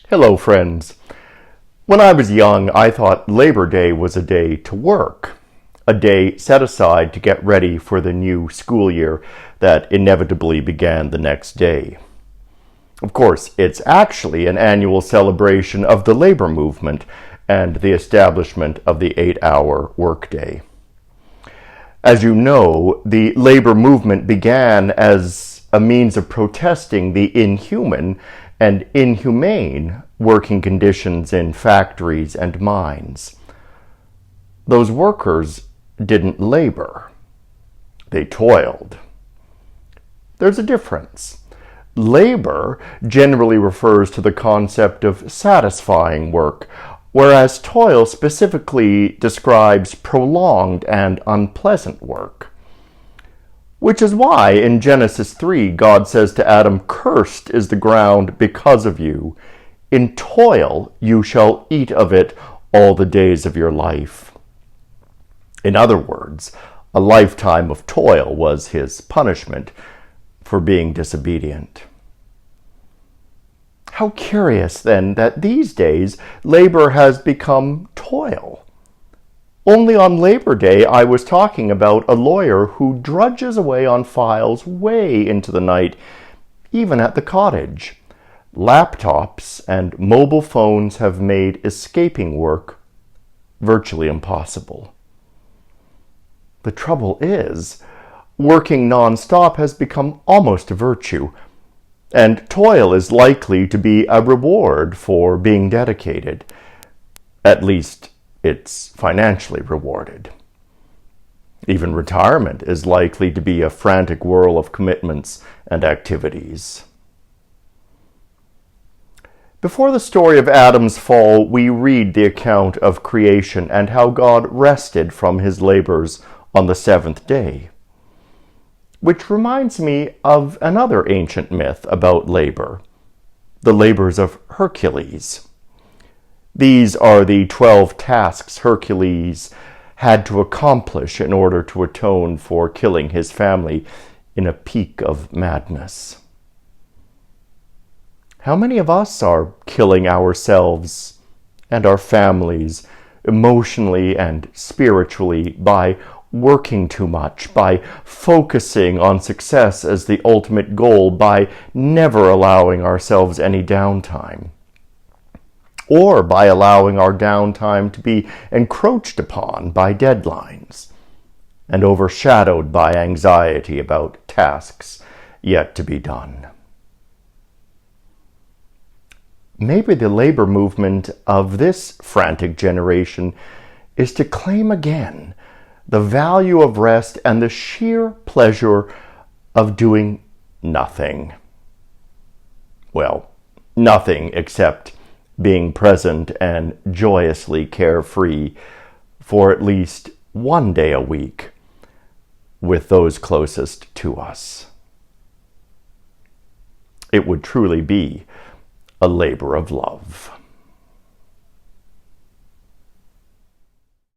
Hello, friends. When I was young, I thought Labor Day was a day to work, a day set aside to get ready for the new school year that inevitably began the next day. Of course, it's actually an annual celebration of the labor movement and the establishment of the 8-hour workday. As you know, the labor movement began as a means of protesting the inhuman and inhumane working conditions in factories and mines. Those workers didn't labor. They toiled. There's a difference. Labor generally refers to the concept of satisfying work, whereas toil specifically describes prolonged and unpleasant work. Which is why in Genesis 3, God says to Adam, "Cursed is the ground because of you. In toil you shall eat of it all the days of your life." In other words, a lifetime of toil was his punishment for being disobedient. How curious, then, that these days labor has become toil. Only on Labor Day I was talking about a lawyer who drudges away on files way into the night, even at the cottage. Laptops and mobile phones have made escaping work virtually impossible. The trouble is, working non-stop has become almost a virtue, and toil is likely to be a reward for being dedicated. At least, it's financially rewarded. Even retirement is likely to be a frantic whirl of commitments and activities. Before the story of Adam's fall, we read the account of creation and how God rested from his labors on the seventh day. Which reminds me of another ancient myth about labor, the labors of Hercules. These are the 12 tasks Hercules had to accomplish in order to atone for killing his family in a peak of madness. How many of us are killing ourselves and our families emotionally and spiritually by working too much, by focusing on success as the ultimate goal, by never allowing ourselves any downtime, or by allowing our downtime to be encroached upon by deadlines and overshadowed by anxiety about tasks yet to be done? Maybe the labor movement of this frantic generation is to claim again the value of rest and the sheer pleasure of doing nothing. Well, nothing except being present and joyously carefree for at least one day a week with those closest to us. It would truly be a labor of love.